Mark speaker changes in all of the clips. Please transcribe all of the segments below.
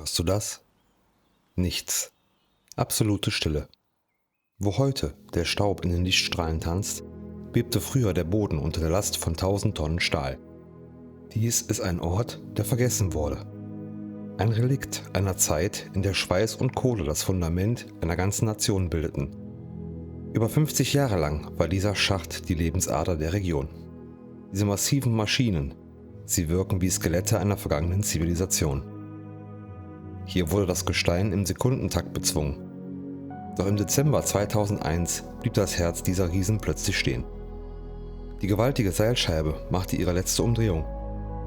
Speaker 1: Hörst du das? Nichts. Absolute Stille. Wo heute der Staub in den Lichtstrahlen tanzt, bebte früher der Boden unter der Last von 1000 Tonnen Stahl. Dies ist ein Ort, der vergessen wurde. Ein Relikt einer Zeit, in der Schweiß und Kohle das Fundament einer ganzen Nation bildeten. Über 50 Jahre lang war dieser Schacht die Lebensader der Region. Diese massiven Maschinen, sie wirken wie Skelette einer vergangenen Zivilisation. Hier wurde das Gestein im Sekundentakt bezwungen. Doch im Dezember 2001 blieb das Herz dieser Riesen plötzlich stehen. Die gewaltige Seilscheibe machte ihre letzte Umdrehung.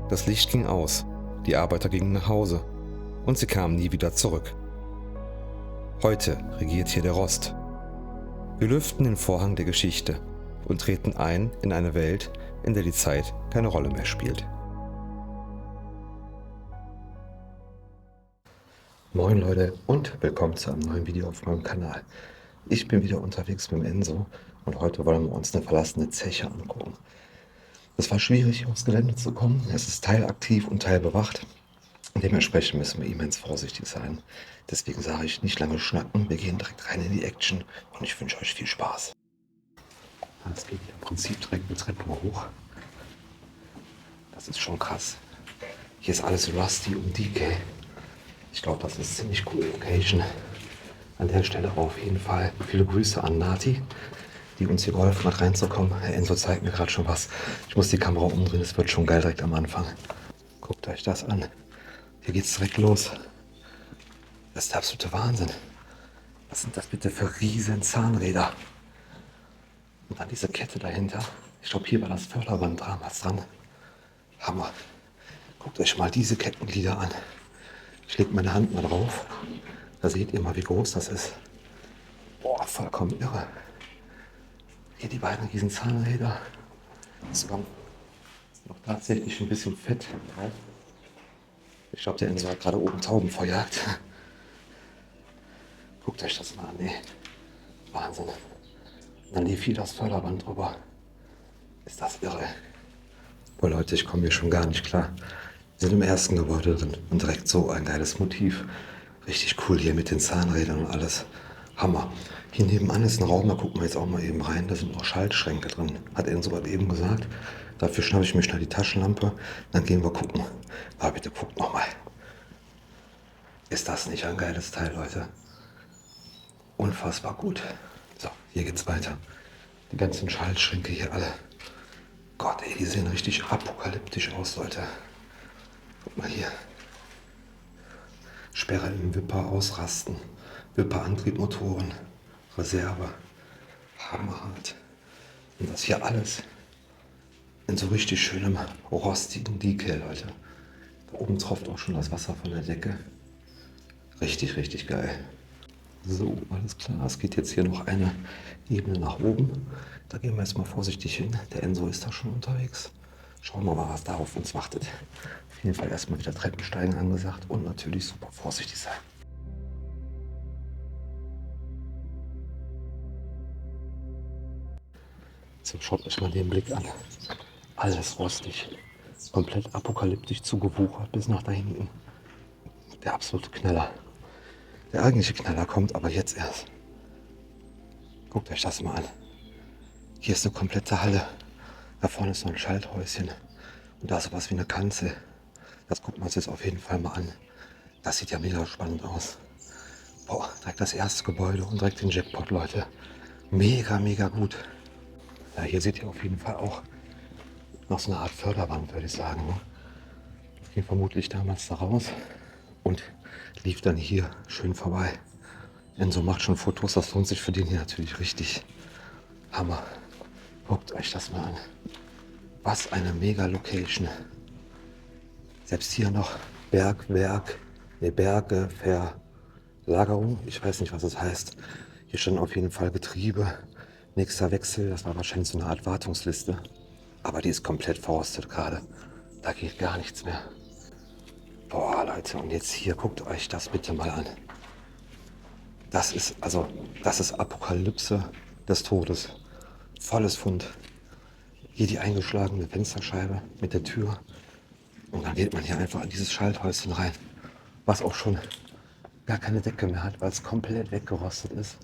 Speaker 1: Das Licht ging aus, die Arbeiter gingen nach Hause und sie kamen nie wieder zurück. Heute regiert hier der Rost. Wir lüften den Vorhang der Geschichte und treten ein in eine Welt, in der die Zeit keine Rolle mehr spielt. Moin Leute und willkommen zu einem neuen Video auf meinem Kanal. Ich bin wieder unterwegs mit dem Enzo und heute wollen wir uns eine verlassene Zeche angucken. Es war schwierig, aufs Gelände zu kommen. Es ist teilaktiv und teilbewacht. Dementsprechend müssen wir immens vorsichtig sein. Deswegen sage ich, nicht lange schnacken, wir gehen direkt rein in die Action und ich wünsche euch viel Spaß. Es geht im Prinzip direkt eine Treppe hoch. Das ist schon krass. Hier ist alles rusty und decay. Ich glaube, das ist eine ziemlich coole Location. An der Stelle auf jeden Fall viele Grüße an Nati, die uns hier geholfen hat reinzukommen. Herr Enzo zeigt mir gerade schon was. Ich muss die Kamera umdrehen, es wird schon geil direkt am Anfang. Guckt euch das an. Hier geht's direkt los. Das ist der absolute Wahnsinn. Was sind das bitte für riesen Zahnräder? Und dann diese Kette dahinter. Ich glaube, hier war das Förderband damals dran. Hammer. Guckt euch mal diese Kettenglieder an. Ich lege meine Hand mal drauf. Da seht ihr mal, wie groß das ist. Boah, vollkommen irre. Hier die beiden riesen Zahnräder. Sogar noch tatsächlich ein bisschen Fett drauf. Ich glaube, der Enzo hat gerade oben Tauben verjagt. Guckt euch das mal an, ey. Wahnsinn. Und dann lief hier das Förderband drüber. Ist das irre. Boah Leute, ich komme hier schon gar nicht klar. Wir sind im ersten Gebäude drin und direkt so ein geiles Motiv. Richtig cool hier mit den Zahnrädern und alles. Hammer. Hier nebenan ist ein Raum, da gucken wir jetzt auch mal eben rein. Da sind noch Schaltschränke drin, hat Enso gerade eben gesagt. Dafür schnappe ich mir schnell die Taschenlampe, dann gehen wir gucken. Aber bitte guckt nochmal. Ist das nicht ein geiles Teil, Leute? Unfassbar gut. So, hier geht's weiter. Die ganzen Schaltschränke hier alle. Gott, ey, die sehen richtig apokalyptisch aus, Leute. Guck mal hier. Sperre im Wipper ausrasten. Wipperantriebmotoren. Reserve. Hammerhart. Und das hier alles in so richtig schönem rostigen Decay, Leute. Da oben tropft auch schon das Wasser von der Decke. Richtig, richtig geil. So, alles klar. Es geht jetzt hier noch eine Ebene nach oben. Da gehen wir jetzt mal vorsichtig hin. Der Enzo ist da schon unterwegs. Schauen wir mal, was da auf uns wartet. Auf jeden Fall erstmal wieder Treppensteigen angesagt und natürlich super vorsichtig sein. So, schaut euch mal den Blick an. Alles rostig. Komplett apokalyptisch zugewuchert bis nach da hinten. Der absolute Knaller. Der eigentliche Knaller kommt aber jetzt erst. Guckt euch das mal an. Hier ist eine komplette Halle. Da vorne ist so ein Schalthäuschen. Und da ist sowas wie eine Kanzel. Das gucken wir uns jetzt auf jeden Fall mal an. Das sieht ja mega spannend aus. Boah, direkt das erste Gebäude und direkt den Jackpot, Leute. Mega, mega gut. Ja, hier seht ihr auf jeden Fall auch noch so eine Art Förderband, würde ich sagen. Ne? Ging vermutlich damals da raus und lief dann hier schön vorbei. Enzo macht schon Fotos, das lohnt sich für den hier natürlich richtig. Hammer. Guckt euch das mal an. Was eine mega Location. Selbst hier noch Bergeverlagerung. Ich weiß nicht, was das heißt. Hier standen auf jeden Fall Getriebe. Nächster Wechsel, das war wahrscheinlich so eine Art Wartungsliste. Aber die ist komplett verrostet gerade. Da geht gar nichts mehr. Boah, Leute, und jetzt hier, guckt euch das bitte mal an. Das ist Apokalypse des Todes. Volles Fund. Hier die eingeschlagene Fensterscheibe mit der Tür. Und dann geht man hier einfach in dieses Schalthäuschen rein. was auch schon gar keine Decke mehr hat, weil es komplett weggerostet ist.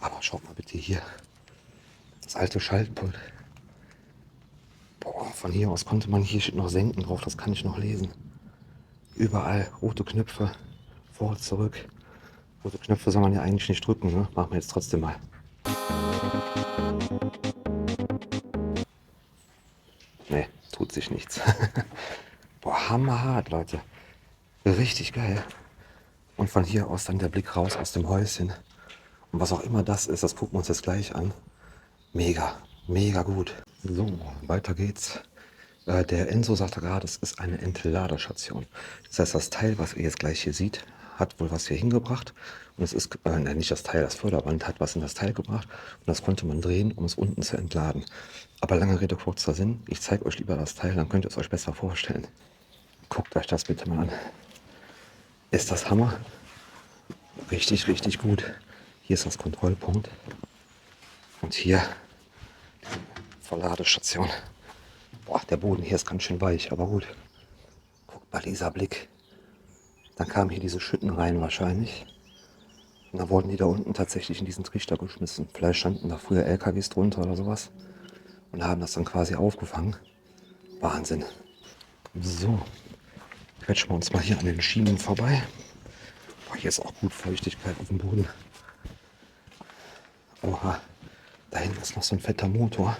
Speaker 1: Aber schaut mal bitte hier, das alte Schaltpult. Boah, von hier aus konnte man, hier steht noch Senken drauf, das kann ich noch lesen. Überall rote Knöpfe, vor, zurück. Rote Knöpfe soll man ja eigentlich nicht drücken, ne? Machen wir jetzt trotzdem mal. Ne, tut sich nichts. Boah, hammerhart, Leute. Richtig geil. Und von hier aus dann der Blick raus aus dem Häuschen. Und was auch immer das ist, das gucken wir uns jetzt gleich an. Mega, mega gut. So, weiter geht's. Der Enzo sagte gerade, es ist eine Entladestation. Das heißt, das Teil, was ihr jetzt gleich hier seht, hat wohl was hier hingebracht. Und es ist, nein, nicht das Teil, das Förderband hat was in das Teil gebracht. Und das konnte man drehen, um es unten zu entladen. Aber lange Rede, kurzer Sinn. Ich zeige euch lieber das Teil, dann könnt ihr es euch besser vorstellen. Guckt euch das bitte mal an. Ist das Hammer? Richtig, richtig gut. Hier ist das Kontrollpunkt. Und hier die Verladestation. Boah, der Boden hier ist ganz schön weich, aber gut. Guckt mal, dieser Blick. Dann kamen hier diese Schütten rein wahrscheinlich. Und dann wurden die da unten tatsächlich in diesen Trichter geschmissen. Vielleicht standen da früher LKWs drunter oder sowas. Und haben das dann quasi aufgefangen. Wahnsinn. So, quetschen wir uns mal hier an den Schienen vorbei. Boah, hier ist auch gut Feuchtigkeit auf dem Boden. Oha, da hinten ist noch so ein fetter Motor.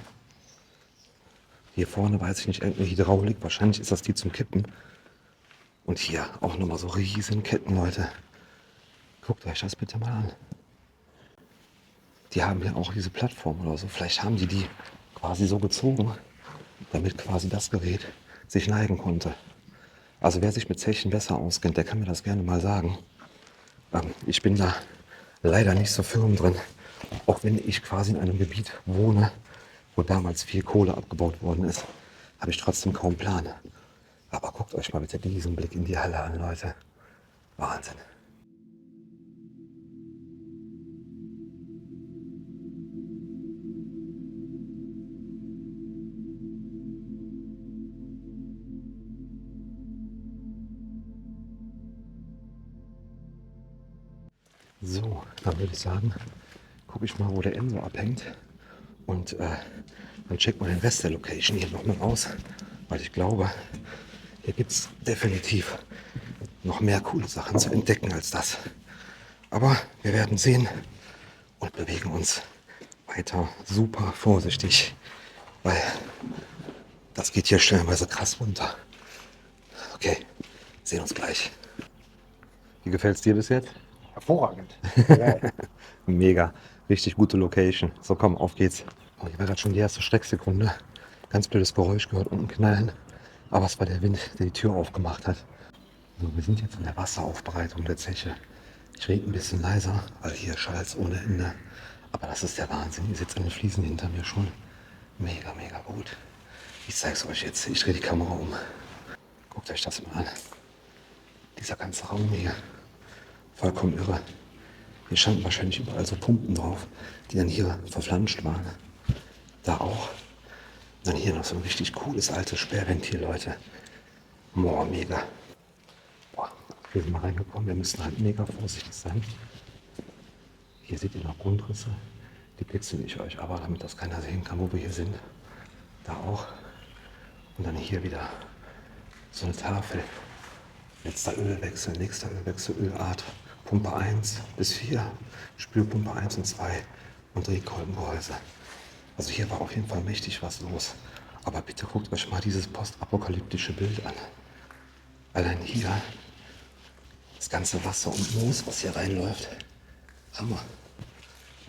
Speaker 1: Hier vorne weiß ich nicht, irgendeine Hydraulik. Wahrscheinlich ist das die zum Kippen. Und hier auch nochmal so riesen Ketten, Leute. Guckt euch das bitte mal an. Die haben ja auch diese Plattform oder so. Vielleicht haben die quasi so gezogen, damit quasi das Gerät sich neigen konnte. Also wer sich mit Zechen besser auskennt, der kann mir das gerne mal sagen. Ich bin da leider nicht so firm drin. Auch wenn ich quasi in einem Gebiet wohne, wo damals viel Kohle abgebaut worden ist, habe ich trotzdem kaum Plan. Aber guckt euch mal bitte diesen Blick in die Halle an, Leute. Wahnsinn. So, dann würde ich sagen, gucke ich mal, wo der Enso abhängt. Und dann checkt man den Rest der Location hier nochmal aus. Weil ich glaube, hier gibt es definitiv noch mehr coole Sachen zu entdecken als das. Aber wir werden sehen und bewegen uns weiter super vorsichtig, weil das geht hier stellenweise krass runter. Okay, sehen uns gleich. Wie gefällt es dir bis jetzt?
Speaker 2: Hervorragend.
Speaker 1: Mega, richtig gute Location. So, komm, auf geht's. Oh, hier war gerade schon die erste Schrecksekunde. Ganz blödes Geräusch gehört unten knallen. Aber es war der Wind, der die Tür aufgemacht hat. So, wir sind jetzt in der Wasseraufbereitung der Zeche. Ich rede ein bisschen leiser, weil hier schallt ohne Ende. Aber das ist der Wahnsinn. Ihr seht an den Fliesen hinter mir schon. Mega, mega gut. Ich zeig's euch jetzt. Ich drehe die Kamera um. Guckt euch das mal an. Dieser ganze Raum hier. Vollkommen irre. Hier standen wahrscheinlich überall so Pumpen drauf, die dann hier verflanscht waren. Da auch. Dann hier noch so ein richtig cooles altes Sperrventil, Leute. Boah, mega. Boah, wir sind mal reingekommen. Wir müssen halt mega vorsichtig sein. Hier seht ihr noch Grundrisse. Die pixel ich euch aber, damit das keiner sehen kann, wo wir hier sind. Da auch. Und dann hier wieder so eine Tafel. Letzter Ölwechsel, nächster Ölwechsel, Ölart. Pumpe 1 bis 4, Spülpumpe 1 und 2 und Drehkolbengehäuse. Also hier war auf jeden Fall mächtig was los. Aber bitte guckt euch mal dieses postapokalyptische Bild an. Allein hier das ganze Wasser und Moos, was hier reinläuft. Hammer.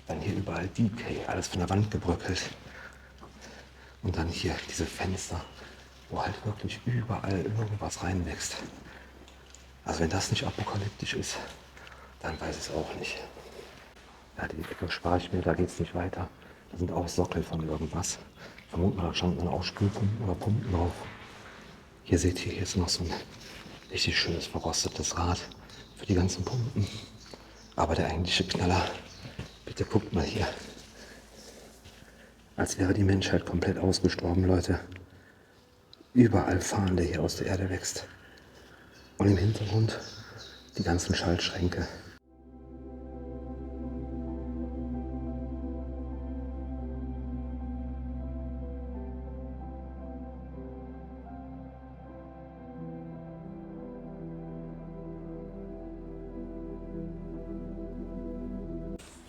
Speaker 1: Dann hier überall Decay, alles von der Wand gebröckelt. Und dann hier diese Fenster, wo halt wirklich überall irgendwas reinwächst. Also wenn das nicht apokalyptisch ist, dann weiß ich es auch nicht. Ja, die Ecke spare ich mir, da geht es nicht weiter. Da sind auch Sockel von irgendwas. Vermuten wir, da standen dann auch Spülpumpen oder Pumpen drauf. Hier seht ihr, hier ist noch so ein richtig schönes verrostetes Rad für die ganzen Pumpen. Aber der eigentliche Knaller, bitte guckt mal hier. Als wäre die Menschheit komplett ausgestorben, Leute. Überall Farn, der hier aus der Erde wächst. Und im Hintergrund die ganzen Schaltschränke.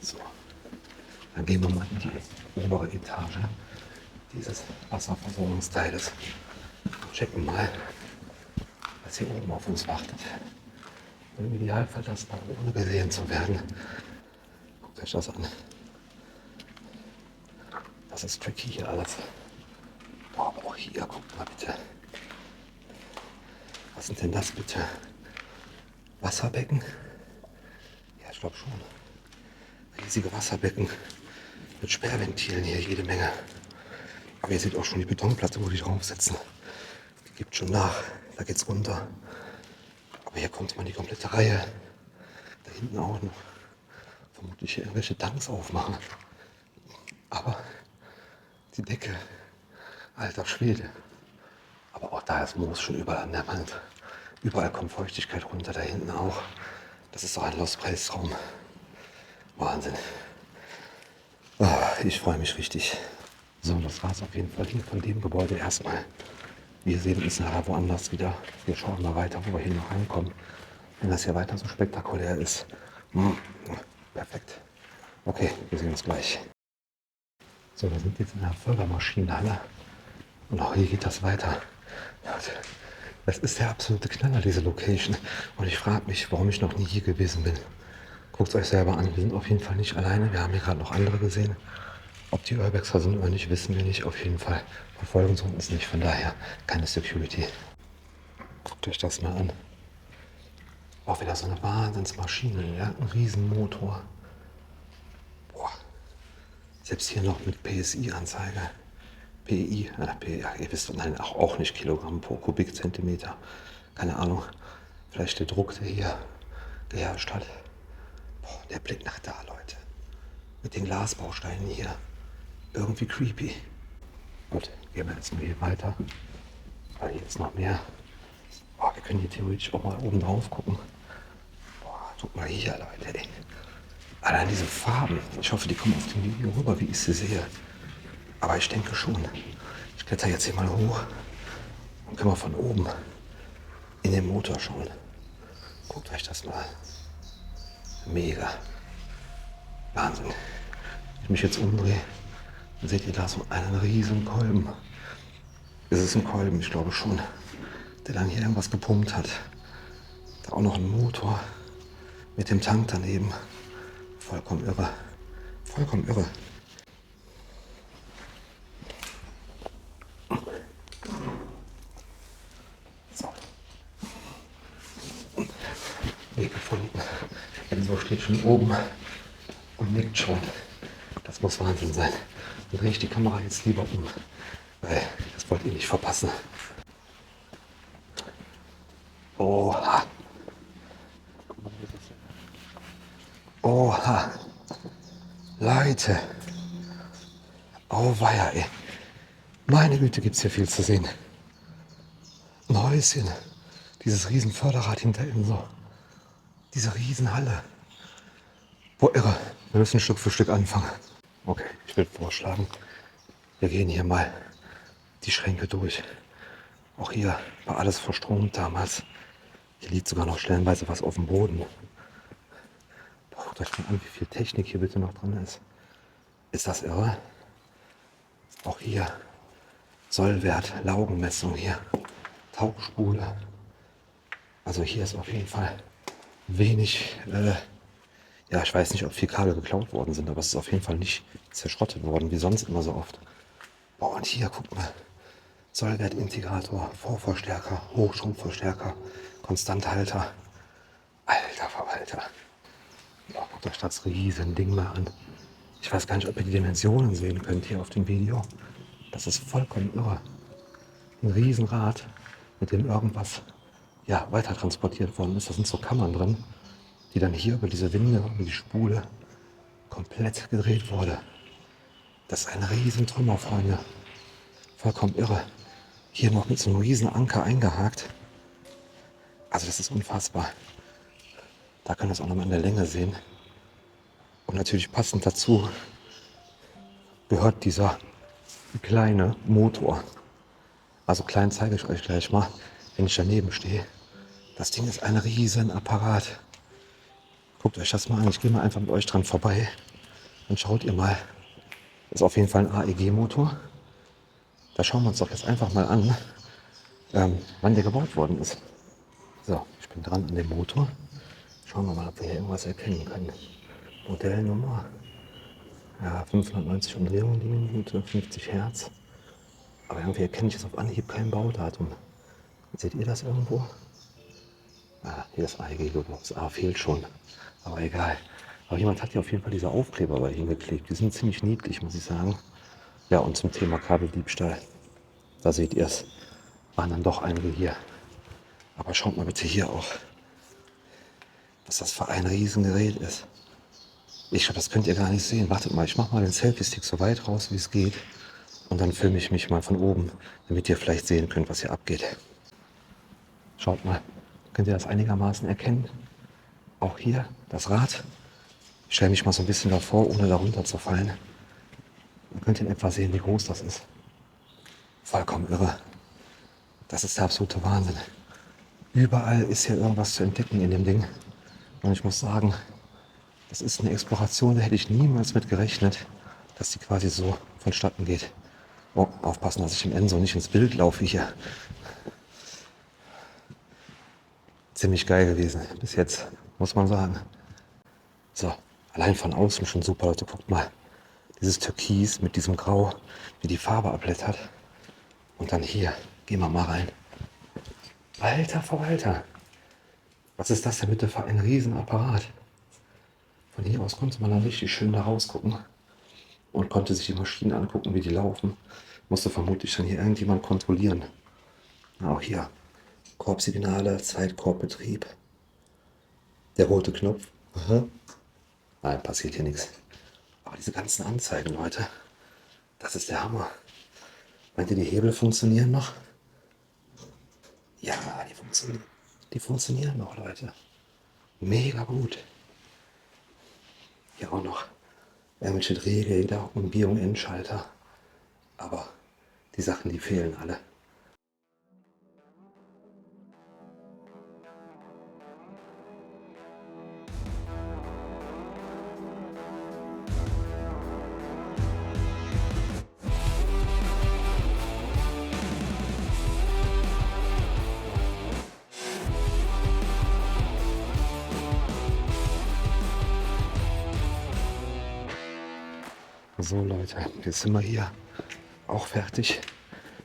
Speaker 1: So, dann gehen wir mal in die obere Etage dieses Wasserversorgungsteiles. Checken mal, was hier oben auf uns wartet. Im Idealfall das mal ohne gesehen zu werden. Guckt euch das an. Das ist tricky hier alles. Boah, aber auch hier, guckt mal bitte. Was sind denn das bitte? Wasserbecken? Ja, ich glaube schon. Riesige Wasserbecken mit Sperrventilen hier, jede Menge. Aber ihr seht auch schon die Betonplatte, wo die drauf sitzen. Die gibt schon nach, da geht's runter. Aber hier konnte man die komplette Reihe, da hinten auch noch, vermutlich hier irgendwelche Tanks aufmachen. Aber die Decke, alter Schwede. Aber auch da ist Moos schon überall an der Wand. Überall kommt Feuchtigkeit runter, da hinten auch. Das ist doch ein Lost Place Raum. Wahnsinn. Ich freue mich richtig. So, das war es auf jeden Fall hier von dem Gebäude erstmal. Wir sehen uns nachher woanders wieder. Wir schauen mal weiter, wo wir hier noch reinkommen. Wenn das hier weiter so spektakulär ist. Perfekt. Okay, wir sehen uns gleich. So, wir sind jetzt in der Fördermaschinenhalle. Und auch hier geht das weiter. Das ist der absolute Knaller, diese Location. Und ich frage mich, warum ich noch nie hier gewesen bin. Guckt es euch selber an. Wir sind auf jeden Fall nicht alleine. Wir haben hier gerade noch andere gesehen. Ob die Urbexer sind oder nicht, wissen wir nicht. Auf jeden Fall verfolgen sie uns nicht. Von daher keine Security. Guckt euch das mal an. Auch wieder so eine Wahnsinnsmaschine. Ja? Ein Riesenmotor. Boah. Selbst hier noch mit PSI-Anzeige. PI, ja, ihr wisst, nein, auch nicht Kilogramm pro Kubikzentimeter. Keine Ahnung. Vielleicht der Druck, der hier geherrscht hat. Boah, der Blick nach da, Leute. Mit den Glasbausteinen hier. Irgendwie creepy. Gut, gehen wir jetzt mal hier weiter. Weil hier ist noch mehr. Boah, wir können hier theoretisch auch mal oben drauf gucken. Boah, guck mal hier, Leute, ey. Allein diese Farben. Ich hoffe, die kommen auf dem Video rüber, wie ich sie sehe. Aber ich denke schon. Ich kletter jetzt hier mal hoch und kann mal von oben in den Motor schauen. Guckt euch das mal. Mega. Wahnsinn. Wenn ich mich jetzt umdrehe, dann seht ihr da so einen riesen Kolben. Ist es ein Kolben? Ich glaube schon. Der dann hier irgendwas gepumpt hat. Da auch noch ein Motor mit dem Tank daneben. Vollkommen irre. Vollkommen irre. Weg gefunden. Enzo steht schon oben und nickt schon. Das muss Wahnsinn sein. Dann drehe ich die Kamera jetzt lieber um, weil das wollt ihr nicht verpassen. Oha. Oha. Leute. Auweia, ey. Meine Güte, gibt's hier viel zu sehen. Ein Häuschen. Dieses riesen Förderrad hinter Enzo. Diese Riesenhalle. Boah, irre. Wir müssen Stück für Stück anfangen. Okay, ich würde vorschlagen, wir gehen hier mal die Schränke durch. Auch hier war alles verstromt damals. Hier liegt sogar noch stellenweise was auf dem Boden. Boah, guckt euch mal an, wie viel Technik hier bitte noch drin ist. Ist das irre? Auch hier Sollwert, Laugenmessung hier, Tauchspule. Also hier ist auf jeden Fall wenig, ja, ich weiß nicht, ob viel Kabel geklaut worden sind, aber es ist auf jeden Fall nicht zerschrottet worden, wie sonst immer so oft. Boah, und hier, guckt mal, Sollwertintegrator, Vorverstärker, Hochstromverstärker, Konstanthalter. Alter Verwalter. Boah, guckt euch das riesen Ding mal an. Ich weiß gar nicht, ob ihr die Dimensionen sehen könnt hier auf dem Video. Das ist vollkommen irre. Ein Riesenrad, mit dem irgendwas ja, weiter transportiert worden ist. Da sind so Kammern drin, die dann hier über diese Winde, über die Spule komplett gedreht wurde. Das ist ein riesen Trümmer, Freunde. Vollkommen irre. Hier noch mit so einem riesen Anker eingehakt. Also das ist unfassbar. Da können wir es auch nochmal in der Länge sehen. Und natürlich passend dazu gehört dieser kleine Motor. Also klein zeige ich euch gleich mal, wenn ich daneben stehe. Das Ding ist ein riesen Apparat. Guckt euch das mal an. Ich gehe mal einfach mit euch dran vorbei. Dann schaut ihr mal. Das ist auf jeden Fall ein AEG-Motor. Da schauen wir uns doch jetzt einfach mal an, wann der gebaut worden ist. So, ich bin dran an dem Motor. Schauen wir mal, ob wir hier irgendwas erkennen können. Modellnummer. Ja, 590 Umdrehungen die Minute, 50 Hertz. Aber irgendwie erkenne ich jetzt auf Anhieb kein Baudatum. Seht ihr das irgendwo? Ah, hier ist AEG-Logo. Ah, fehlt schon. Aber egal. Aber jemand hat hier auf jeden Fall diese Aufkleber bei hingeklebt. Die sind ziemlich niedlich, muss ich sagen. Ja, und zum Thema Kabeldiebstahl. Da seht ihr es. Waren dann doch einige hier. Aber schaut mal bitte hier auch, was das für ein Riesengerät ist. Ich glaube, das könnt ihr gar nicht sehen. Wartet mal, ich mache mal den Selfie-Stick so weit raus, wie es geht. Und dann filme ich mich mal von oben, damit ihr vielleicht sehen könnt, was hier abgeht. Schaut mal, könnt ihr das einigermaßen erkennen? Auch hier das Rad. Ich stelle mich mal so ein bisschen davor, ohne darunter zu fallen. Dann könnt ihr in etwa sehen, wie groß das ist. Vollkommen irre. Das ist der absolute Wahnsinn. Überall ist hier irgendwas zu entdecken in dem Ding. Und ich muss sagen, das ist eine Exploration, da hätte ich niemals mit gerechnet, dass die quasi so vonstatten geht. Oh, aufpassen, dass ich im Enso nicht ins Bild laufe hier. Ziemlich geil gewesen, bis jetzt, muss man sagen. So, allein von außen schon super, Leute, guckt mal. Dieses Türkis mit diesem Grau, wie die Farbe abblättert. Und dann hier, gehen wir mal rein. Alter Verwalter, was ist das denn bitte für ein Riesenapparat? Von hier aus konnte man dann richtig schön da rausgucken und konnte sich die Maschinen angucken, wie die laufen. Musste vermutlich dann hier irgendjemand kontrollieren. Auch hier, Korbsignale, Zeitkorbbetrieb. Der rote Knopf. Aha. Nein, passiert hier nichts. Aber diese ganzen Anzeigen, Leute, das ist der Hammer. Meint ihr, die Hebel funktionieren noch? Ja, die funktionieren noch, Leute. Mega gut. Hier auch noch irgendwelche Drehräder und B- und Endschalter. Aber die Sachen, die fehlen alle. So Leute, jetzt sind wir hier auch fertig.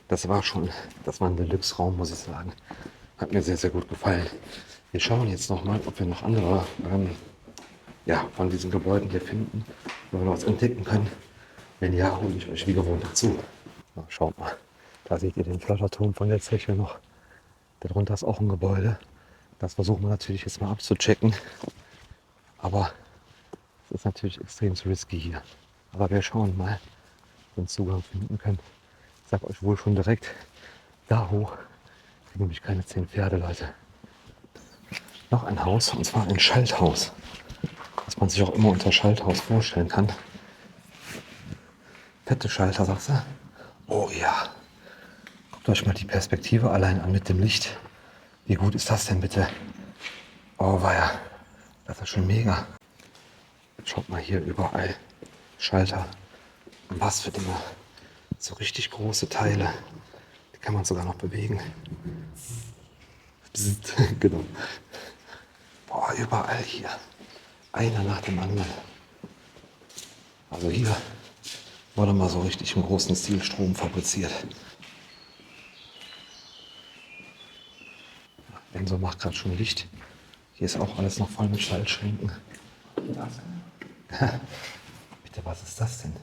Speaker 1: Das war ein Deluxe-Raum, muss ich sagen. Hat mir sehr, sehr gut gefallen. Wir schauen jetzt nochmal, ob wir noch andere von diesen Gebäuden hier finden, wo wir noch was entdecken können. Wenn ja, hole ich euch wie gewohnt dazu. Na, schaut mal, da seht ihr den Flotterturm von der Zeche noch. Darunter ist auch ein Gebäude. Das versuchen wir natürlich jetzt mal abzuchecken. Aber es ist natürlich extrem risky hier. Aber wir schauen mal, ob wir einen Zugang finden können. Ich sage euch wohl schon direkt, da hoch kriegen nämlich keine 10 Pferde, Leute. Noch ein Haus, und zwar ein Schalthaus. Was man sich auch immer unter Schalthaus vorstellen kann. Fette Schalter, sagst du? Oh ja. Guckt euch mal die Perspektive allein an mit dem Licht. Wie gut ist das denn bitte? Oh weia, das ist schon mega. Schaut mal hier überall Schalter. Und was für Dinge. So richtig große Teile. Die kann man sogar noch bewegen. Psst, genau. Boah, überall hier. Einer nach dem anderen. Also hier wurde mal so richtig im großen Stil Strom fabriziert. Enso macht gerade schon Licht. Hier ist auch alles noch voll mit Schaltschränken. Bitte, was ist das denn?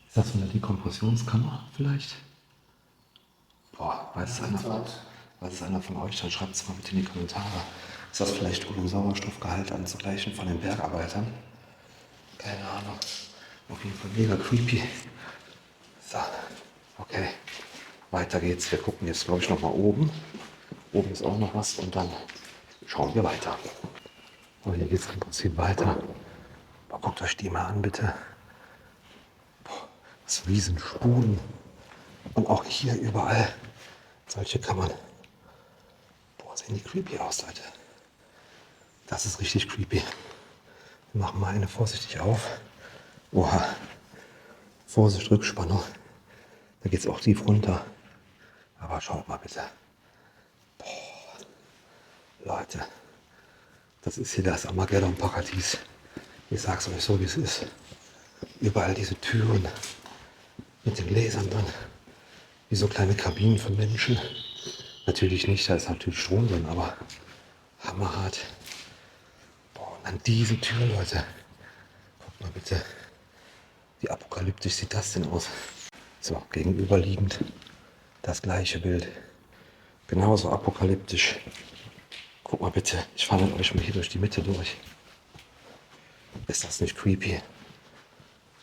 Speaker 1: Ist das so eine Dekompressionskammer vielleicht? Boah, weiß es einer von euch, dann schreibt es mal bitte in die Kommentare. Ist das vielleicht, um den Sauerstoffgehalt anzugleichen von den Bergarbeitern? Keine Ahnung. Auf jeden Fall mega creepy. So, okay. Weiter geht's. Wir gucken jetzt, glaube ich, noch mal oben. Oben ist auch noch was und dann schauen wir weiter. Und hier geht es im Prinzip weiter. Aber guckt euch die mal an, bitte. Boah, das riesen Spulen. Und auch hier überall solche Kammern. Boah, sehen die creepy aus, Leute. Das ist richtig creepy. Wir machen mal eine vorsichtig auf. Oha. Vorsicht, Rückspannung. Da geht es auch tief runter. Aber schaut mal bitte. Boah, Leute. Das ist hier das Armageddon-Paradies. Ich sag's euch so, wie es ist. Überall diese Türen mit den Gläsern drin. Wie so kleine Kabinen für Menschen. Natürlich nicht, da ist natürlich Strom drin, aber hammerhart. Boah, und dann diese Tür, Leute. Guckt mal bitte. Wie apokalyptisch sieht das denn aus? So, gegenüberliegend das gleiche Bild. Genauso apokalyptisch. Guck mal bitte, ich fahre mit euch mal hier durch die Mitte durch. Ist das nicht creepy?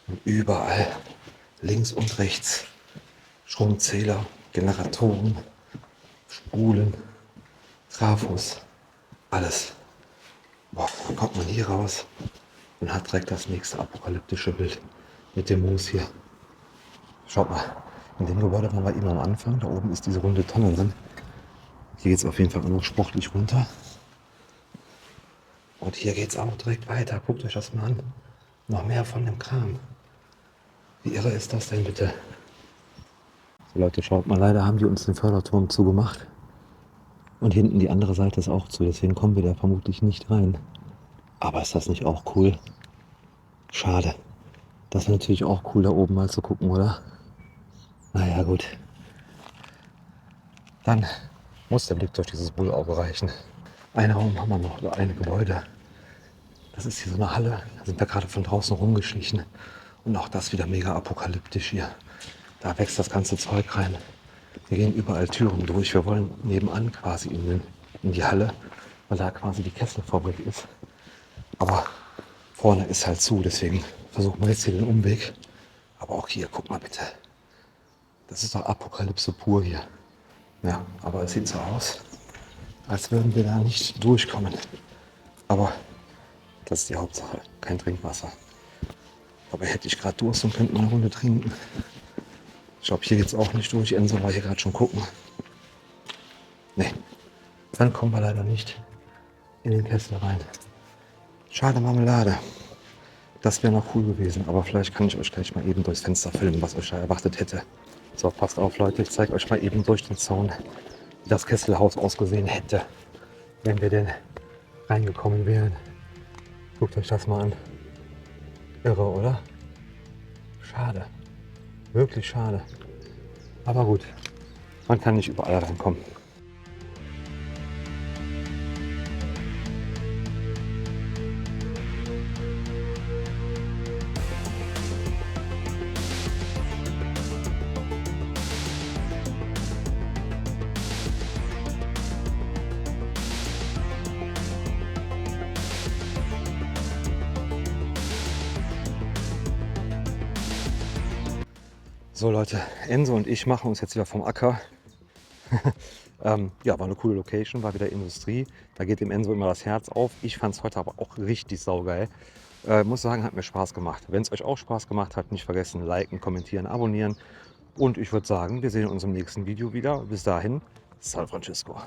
Speaker 1: Und überall, links und rechts, Stromzähler, Generatoren, Spulen, Trafos, alles. Boah, dann kommt man hier raus und hat direkt das nächste apokalyptische Bild mit dem Moos hier. Schaut mal, in dem Gebäude waren wir eben am Anfang. Da oben ist diese runde Tonne drin. Hier geht es auf jeden Fall auch noch sportlich runter. Und hier geht es auch direkt weiter. Guckt euch das mal an. Noch mehr von dem Kram. Wie irre ist das denn bitte? So Leute, schaut mal, leider haben die uns den Förderturm zugemacht. Und hinten die andere Seite ist auch zu. Deswegen kommen wir da vermutlich nicht rein. Aber ist das nicht auch cool? Schade. Das wäre natürlich auch cool, da oben mal zu gucken, oder? Naja, gut. Dann muss der Blick durch dieses Bullauge reichen. Einen Raum haben wir noch, oder ein Gebäude. Das ist hier so eine Halle. Da sind wir gerade von draußen rumgeschlichen. Und auch das wieder mega apokalyptisch hier. Da wächst das ganze Zeug rein. Wir gehen überall Türen durch. Wir wollen nebenan quasi in die Halle, weil da quasi die Kesselfabrik ist. Aber vorne ist halt zu, deswegen versuchen wir jetzt hier den Umweg. Aber auch hier, guck mal bitte. Das ist doch Apokalypse pur hier. Ja, aber es sieht so aus, als würden wir da nicht durchkommen. Aber das ist die Hauptsache, kein Trinkwasser. Aber hätte ich gerade Durst und könnte mal eine Runde trinken. Ich glaube, hier geht es auch nicht durch. Enzo war hier gerade schon gucken. Nee, dann kommen wir leider nicht in den Kessel rein. Schade Marmelade. Das wäre noch cool gewesen, aber vielleicht kann ich euch gleich mal eben durchs Fenster filmen, was euch da erwartet hätte. So, passt auf Leute, ich zeige euch mal eben durch den Zaun, wie das Kesselhaus ausgesehen hätte, wenn wir denn reingekommen wären. Guckt euch das mal an. Irre, oder? Schade. Wirklich schade. Aber gut, man kann nicht überall reinkommen. So Leute, Enzo und ich machen uns jetzt wieder vom Acker. Ja, war eine coole Location, war wieder Industrie. Da geht dem Enzo immer das Herz auf. Ich fand es heute aber auch richtig saugeil. Muss sagen, hat mir Spaß gemacht. Wenn es euch auch Spaß gemacht hat, nicht vergessen, liken, kommentieren, abonnieren. Und ich würde sagen, wir sehen uns im nächsten Video wieder. Bis dahin, San Francisco.